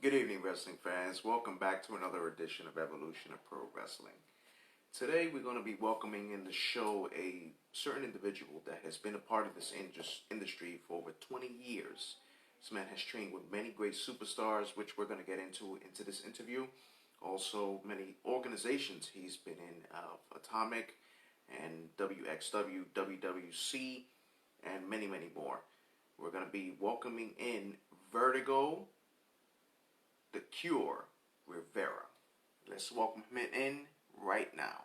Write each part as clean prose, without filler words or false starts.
Good evening, wrestling fans. Welcome back to another edition of Evolution of Pro Wrestling. Today, we're going to be welcoming in the show a certain individual that has been a part of this industry for over 20 years. This man has trained with many great superstars, which we're going to get into this interview. Also, many organizations he's been in, Atomic and WXW, WWC, and many, many more. We're going to be welcoming in Vertigo, the Cure, Rivera. Let's welcome him in right now.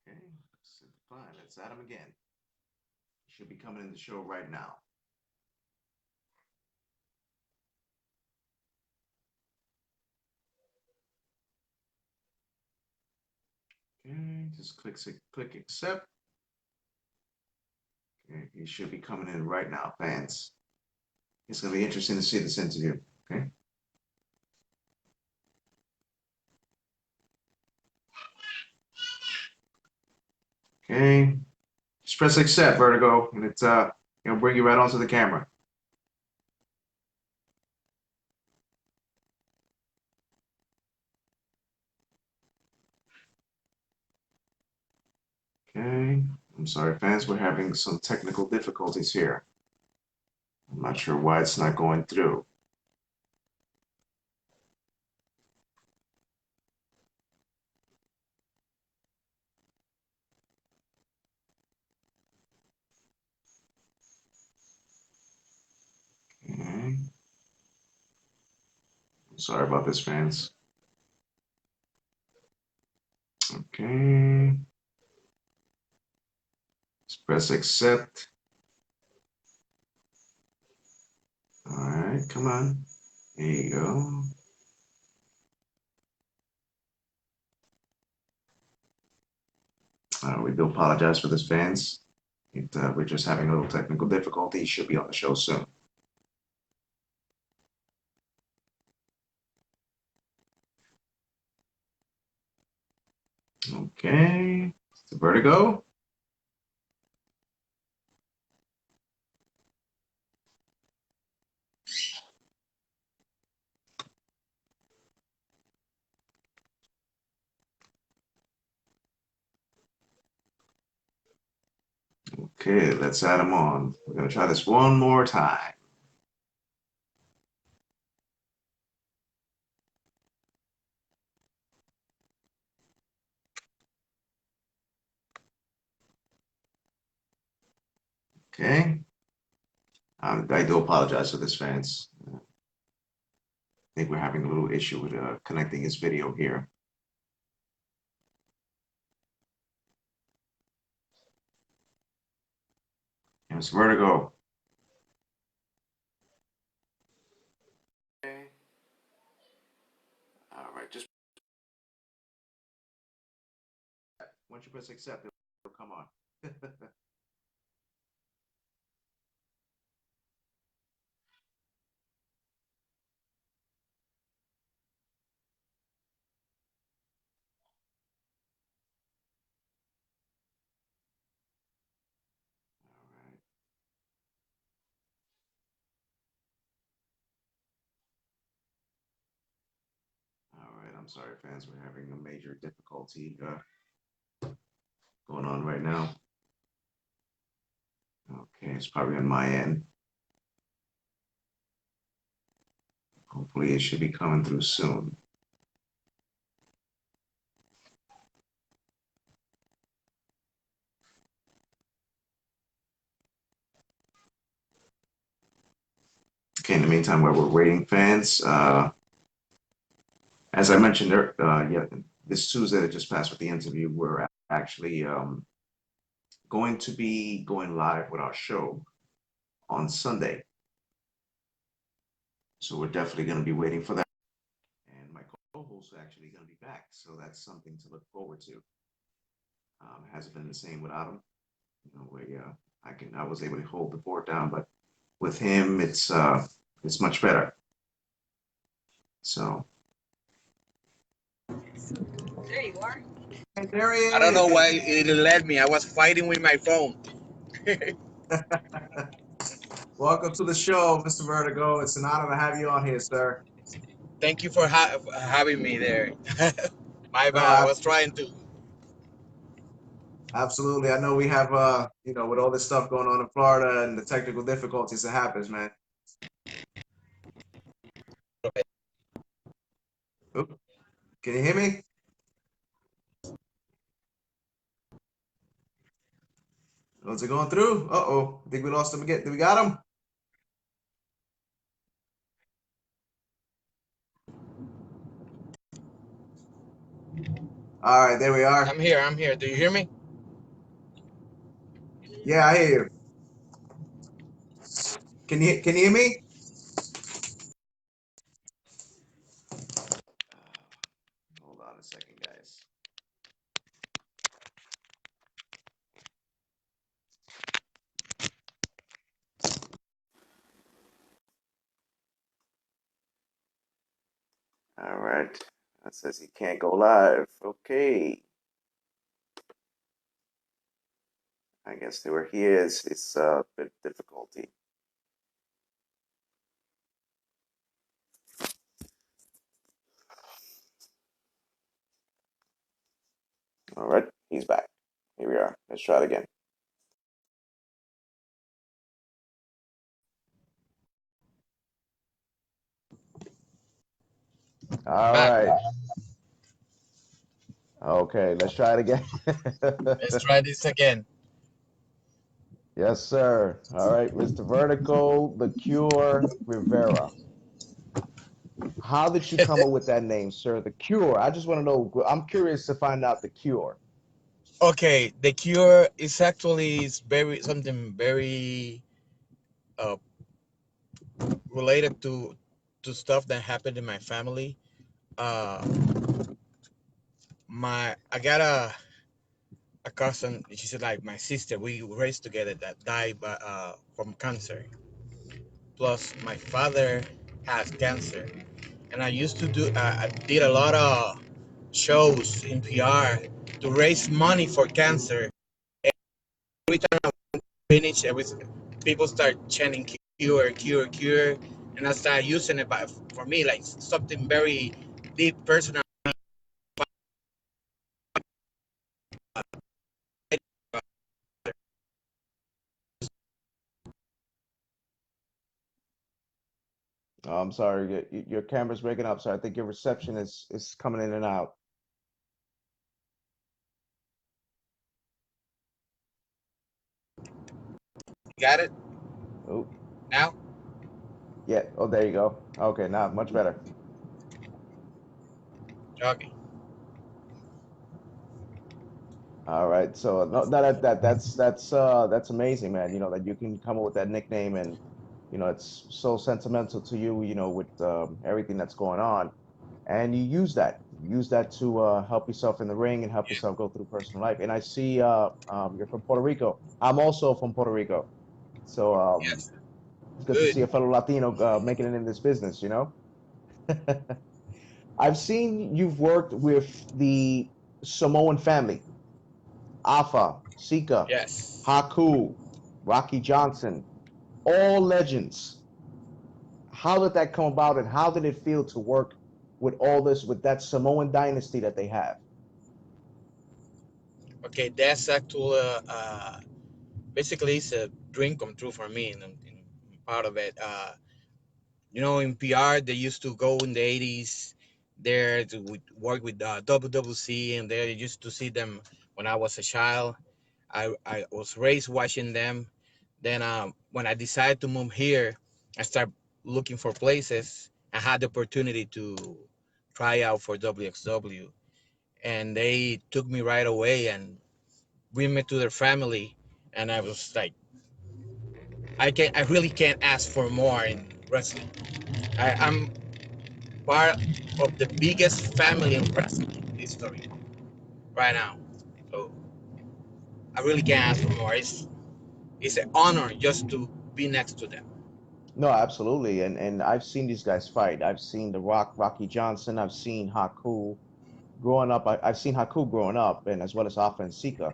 Okay, fine. Let's add him again. He should be coming in the show right now. Okay, just click accept. Okay, he should be coming in right now, fans. It's gonna be interesting to see this interview. Okay. Okay. Just press accept, Vertigo, and it's it'll bring you right onto the camera. Okay. I'm sorry, fans. We're having some technical difficulties here. I'm not sure why it's not going through. Okay. Sorry about this, fans. Okay. Let's press accept. All right, come on. There you go. We do apologize for this, fans. We're just having a little technical difficulty. Should be on the show soon. Okay. It's Vertigo. Okay, let's add him on. We're going to try this one more time. Okay. I do apologize for this, fans. I think we're having a little issue with connecting his video here. And it's Vertigo. Okay. All right. Just once you press accept, it'll come on. All right. All right. I'm sorry, fans. We're having a major difficulty going on right now. Okay, it's probably on my end. Hopefully, it should be coming through soon. Okay, in the meantime, while we're waiting, fans, as I mentioned, yeah, this Tuesday that just passed with the interview, we're actually going to be going live with our show on Sunday. So we're definitely going to be waiting for that. And my co-host is actually going to be back, so that's something to look forward to. It hasn't been the same without him. Where I was able to hold the fort down, but with him, it's much better. So There you are. and there he I don't know is. why it let me. I was fighting with my phone. Welcome to the show, Mr. Vertigo. It's an honor to have you on here, sir. Thank you for having me there. My No, bad. I was trying to. absolutely. I know we have, with all this stuff going on in Florida and the technical difficulties that happens, man. Oop, can you hear me? Was it going through? Uh-oh. I think we lost him again. Did we got him? All right, there we are. I'm here. I'm here. Do you hear me? Yeah, I hear you. Can you hear me? Hold on a second, guys. All right. That says he can't go live. Okay. I guess there he is. It's a bit of difficulty. All right, he's back. Here we are. Let's try it again. All Back. right. Okay, let's try it again. Let's try this again. Yes, sir. All right, Mr. Vertigo, The Cure, Rivera. How did you come up with that name, sir? The Cure. I just want to know. I'm curious to find out the Cure. Okay, the cure is actually is very something very uh, related to stuff that happened in my family. Uh, my I got a cousin. She's like my sister. We raised together that died from cancer. Plus, my father has cancer, and I used to do. I did a lot of shows in PR to raise money for cancer. Every time I finish, people start chanting cure, cure, cure, and I started using it. But for me, like something very deep, personal. Oh, I'm sorry, your camera's breaking up, so I think your reception is coming in and out. Got it Oh, now? yeah. Oh, there you go. Okay, now much better. Okay. All right. So no, that's amazing, man. That you can come up with that nickname, and it's so sentimental to you. With everything that's going on, and you use that to help yourself in the ring and help yourself go through personal life. And I see you're from Puerto Rico. I'm also from Puerto Rico, so Yes. it's good to Good. see a fellow Latino making it in this business. I've seen you've worked with the Samoan family. Alpha, Sika, Yes. Haku, Rocky Johnson, all legends. How did that come about, and how did it feel to work with all this, with that Samoan dynasty that they have? Okay, that's actually basically it's a dream come true for me, and part of it. In PR they used to go in the 80s there to work with WWC, and there I used to see them when I was a child. I was raised watching them. Then when I decided to move here, I started looking for places. I had the opportunity to try out for WXW, and they took me right away and bring me to their family. And I was like, I really can't ask for more in wrestling. I'm part of the biggest family in wrestling history right now. So I really can't ask for more. It's an honor just to be next to them. No, absolutely. And I've seen these guys fight. I've seen The Rock, Rocky Johnson. I've seen Haku growing up. I've seen Haku growing up, and as well as Alpha and Sika.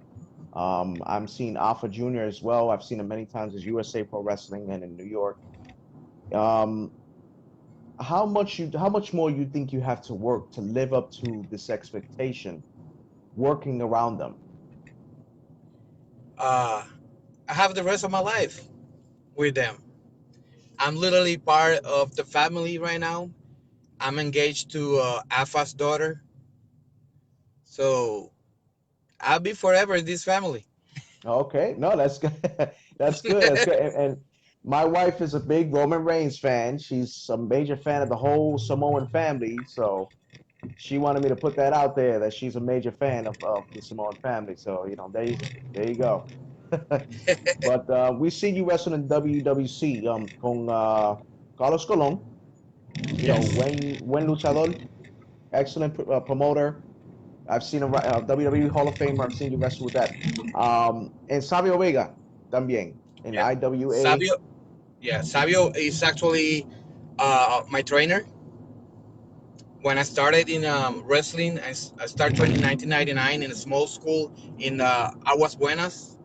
I'm seeing Alpha Junior as well. I've seen him many times as USA Pro Wrestling and in New York. Um, how much more you think you have to work to live up to this expectation, working around them? Uh, I have the rest of my life with them. I'm literally part of the family right now. I'm engaged to Alpha's daughter, so I'll be forever in this family. Okay, no, that's good. That's good. That's good. And my wife is a big Roman Reigns fan. She's a major fan of the whole Samoan family. So she wanted me to put that out there that she's a major fan of the Samoan family. So, there you go. But we see you wrestling in WWC con Carlos Colon, Yes, buen luchador, excellent promoter. I've seen a WWE Hall of Famer. I've seen you wrestle with that. And Savio Vega también in yeah. IWA. Sabio, yeah, Sabio is actually my trainer. When I started in wrestling, I started training in 1999 in a small school in Aguas Buenas,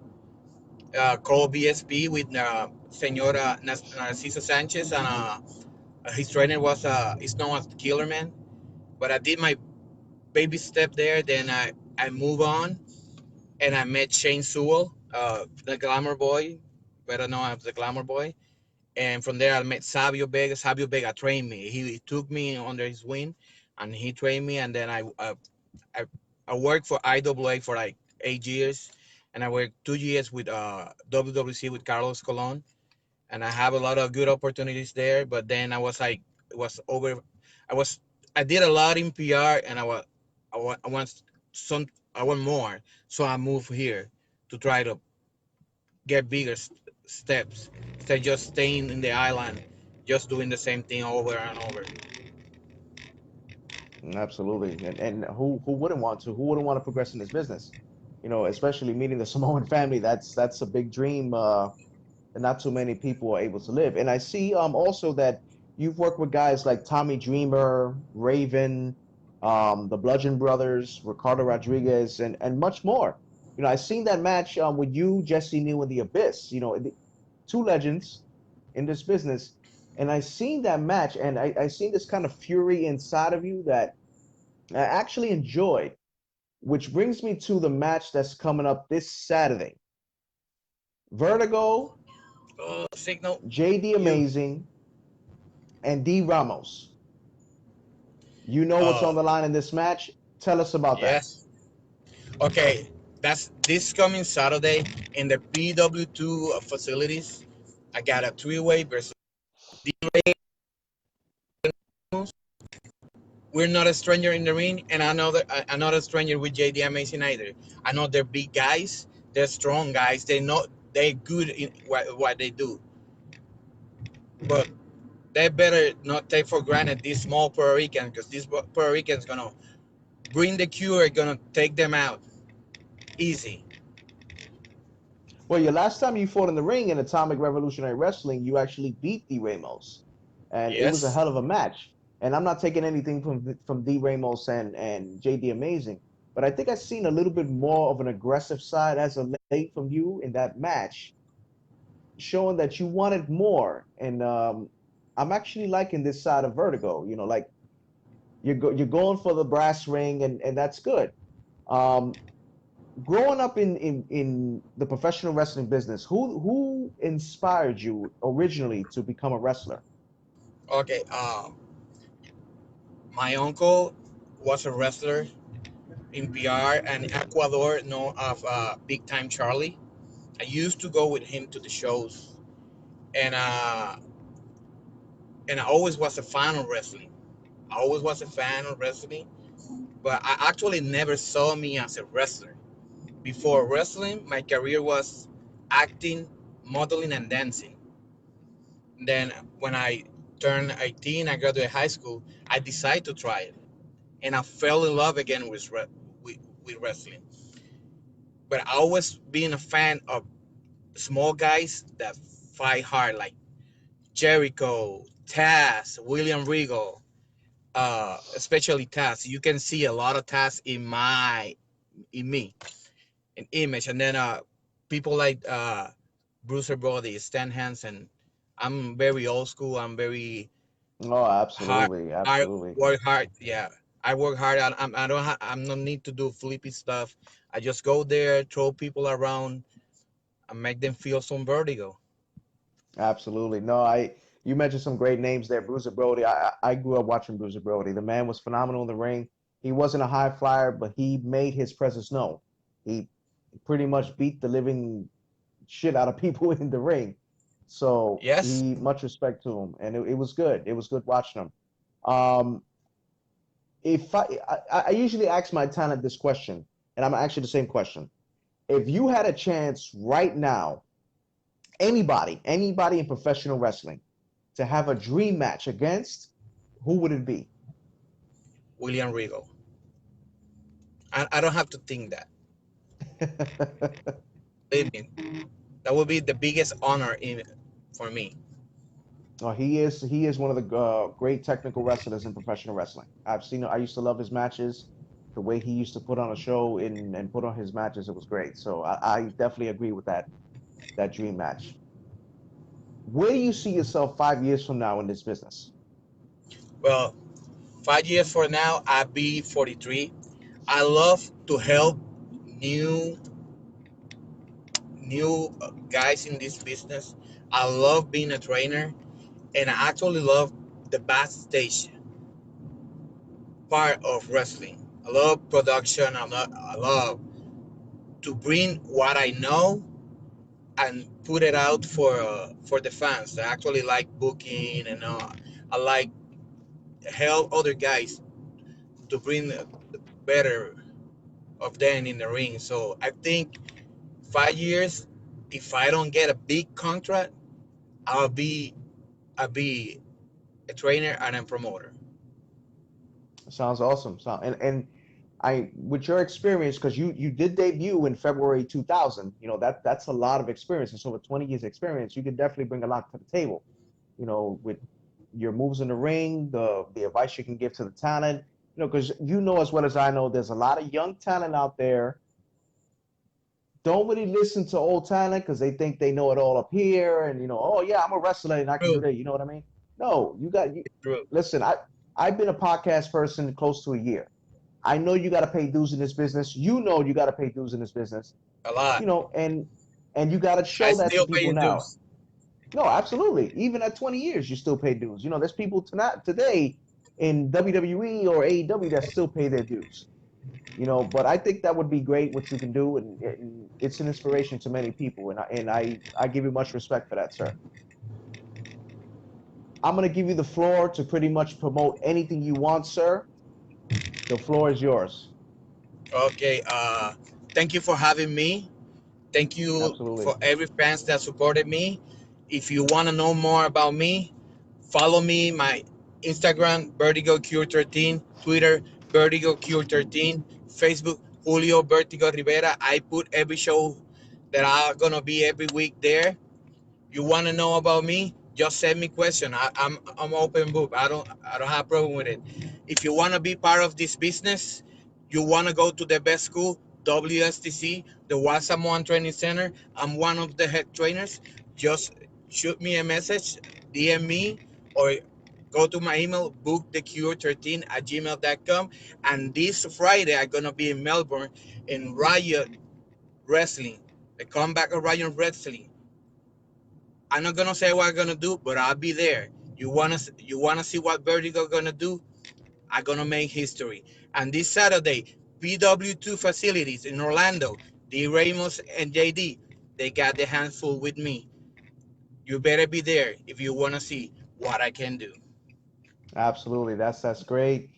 called BSP with Senora Narcisa Sanchez, and his trainer was is known as the Killer Man. But I did my baby step there. Then I move on, and I met Shane Sewell, the Glamour Boy, better known as the Glamour Boy. And from there, I met Savio Vega. Savio Vega trained me. He took me under his wing, and he trained me. And then I, I worked for IAA for like 8 years, and I worked 2 years with WWC with Carlos Colon, and I have a lot of good opportunities there. But then I was like, it was over. I was I did a lot in PR, and I want some I want more, so I moved here to try to get bigger steps instead of just staying in the island, just doing the same thing over and over. Absolutely. And who wouldn't want to? Who wouldn't want to progress in this business? Especially meeting the Samoan family. That's a big dream. And not too many people are able to live. And I see also that you've worked with guys like Tommy Dreamer, Raven, the Bludgeon Brothers, Ricardo Rodriguez, and much more. I've seen that match with you, Jesse New, and the Abyss. Two legends in this business. And I seen that match, and I seen this kind of fury inside of you that I actually enjoyed, which brings me to the match that's coming up this Saturday. Vertigo, Signal, JD you. Amazing, and D Ramos. You know what's Uh, on the line in this match? Tell us about that. yes. Okay, that's this coming Saturday in the PW2 facilities. I got a three-way versus we're not a stranger in the ring, and I'm not a stranger with JD Amazing either. I know they're big guys, they're strong guys, they're good in what they do, but they better not take for granted these small Puerto Ricans because these Puerto Ricans gonna bring the cure, gonna take them out easy. Well, your last time you fought in the ring in Atomic Revolutionary Wrestling, you actually beat D Ramos, and it was a Yes. hell of a match. And I'm not taking anything from D Ramos and JD Amazing, but I think I've seen a little bit more of an aggressive side as of late from you in that match, showing that you wanted more. And I'm actually liking this side of Vertigo. Like you're going for the brass ring, and that's good. Um, Growing up in the professional wrestling business, who inspired you originally to become a wrestler? Okay. My uncle was a wrestler in PR and Ecuador, known as Big Time Charlie. I used to go with him to the shows, and I always was a fan of wrestling. I always was a fan of wrestling, but I actually never saw me as a wrestler. Before wrestling, my career was acting, modeling, and dancing. Then, when I turned 18, I graduated high school. I decided to try it, and I fell in love again with wrestling. but I always been a fan of small guys that fight hard, like Jericho, Taz, William Regal, especially Taz. You can see a lot of Taz in me, an image, and then people like Bruiser Brody, Stan Hansen. I'm very old school. I'm very Oh, hard, absolutely, hard absolutely, work hard. Yeah, I work hard. I don't. I'm no need to do flippy stuff. I just go there, throw people around, and make them feel some vertigo. absolutely. No, I you mentioned some great names there. Bruiser Brody. I grew up watching Bruiser Brody. The man was phenomenal in the ring. He wasn't a high flyer, but he made his presence known. He pretty much beat the living shit out of people in the ring. So Yes. he much respect to him, and it was good. It was good watching him. Um, if I usually ask my talent this question, and I'm actually the same question. If you had a chance right now, anybody in professional wrestling, to have a dream match against, who would it be? William Regal. I don't have to think that. Believe me, that would be the biggest honor in for me. Oh, he is one of the great technical wrestlers in professional wrestling. I've seen. I used to love his matches. The way he used to put on a show and put on his matches, it was great. So I definitely agree with that dream match. Where do you see yourself 5 years from now in this business? Well, 5 years from now, I'll be 43. I love to help new guys in this business. I love being a trainer, and I actually love the backstage part of wrestling. I love production. I love to bring what I know and put it out for the fans. I actually like booking, and I like help other guys to bring the better of them in the ring. So I think 5 years, if I don't get a big contract, I'll be I'll be a trainer and a promoter. Sounds awesome. And I with your experience because you did debut in February 2000. That's a lot of experience. And so with 20 years experience, you could definitely bring a lot to the table. With your moves in the ring, the advice you can give to the talent. Because as well as I know, there's a lot of young talent out there don't really listen to old talent because they think they know it all up here, and oh yeah, I'm a wrestler and I can do True, that. You know what I mean? No, you true, listen. I've been a podcast person close to a year. I know you got to pay dues in this business. You got to pay dues in this business. a lot. And you got to I show that to still people paying now. dues. No, absolutely. Even at 20 years, you still pay dues. There's people tonight today in WWE or AEW that still pay their dues. But I think that would be great what you can do, and it's an inspiration to many people, and I give you much respect for that, sir. I'm gonna give you the floor to pretty much promote anything you want, sir. The floor is yours. Okay. Thank you for having me. Thank you Absolutely. for every fans that supported me. If you want to know more about me, follow me. My Instagram Vertigo Cure 13, Twitter Vertigo Cure 13, Facebook Julio Vertigo Rivera. I put every show that are gonna be every week there. You want to know about me? Just send me question. I'm open book. I don't have problem with it. If you want to be part of this business, you want to go to the best school, WSTC, the Wasamoan Training Center. I'm one of the head trainers. Just shoot me a message, DM me, or go to my email, bookthecure13 at gmail.com. And this Friday, I'm gonna be in Melbourne in Riot Wrestling, the comeback of Riot Wrestling. I'm not gonna say what I'm gonna do, but I'll be there. You wanna see what Vertigo gonna do? I'm gonna make history. And this Saturday, PW2 facilities in Orlando, D. Ramos and JD, they got their hands full with me. You better be there if you wanna see what I can do. Absolutely. That's great.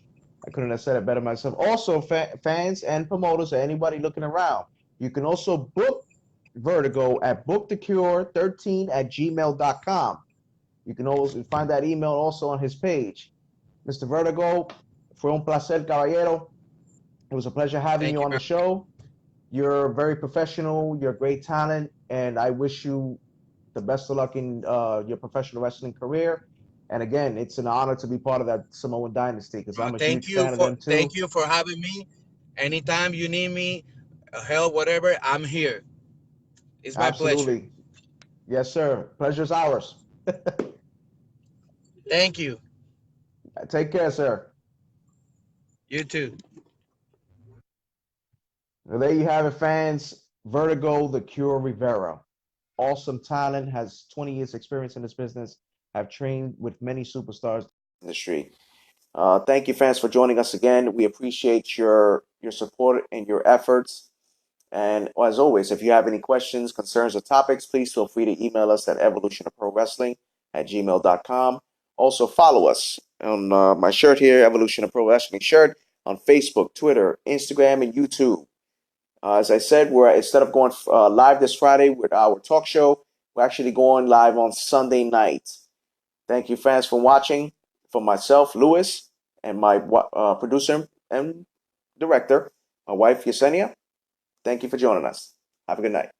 I couldn't have said it better myself. Also, fans and promoters or anybody looking around, you can also book Vertigo at bookthecure13 at gmail.com. You can also find that email also on his page. Mr. Vertigo, fue un placer, caballero. It was a pleasure having Thank you you. on the show. You're very professional. You're a great talent, and I wish you the best of luck in your professional wrestling career. And again, it's an honor to be part of that Samoan dynasty because I'm a huge fan of them Thank too. you for having me. Anytime you need me, help, whatever, I'm here. It's my pleasure. Absolutely. Yes, sir. Pleasure's ours. Thank you. Take care, sir. You too. Well, there you have it, fans. Vertigo, the Cure Rivera. Awesome talent, has 20 years experience in this business, have trained with many superstars industry. Thank you, fans, for joining us again. We appreciate your support and your efforts. And as always, if you have any questions, concerns, or topics, please feel free to email us at evolutionofprowrestling@gmail.com. Also, follow us on my shirt here, Evolution of Pro Wrestling shirt, on Facebook, Twitter, Instagram, and YouTube. As I said, we're instead of going live this Friday with our talk show, we're actually going live on Sunday night. Thank you, fans, for watching. For myself, Lewis, and my producer and director, my wife, Yesenia, thank you for joining us. Have a good night.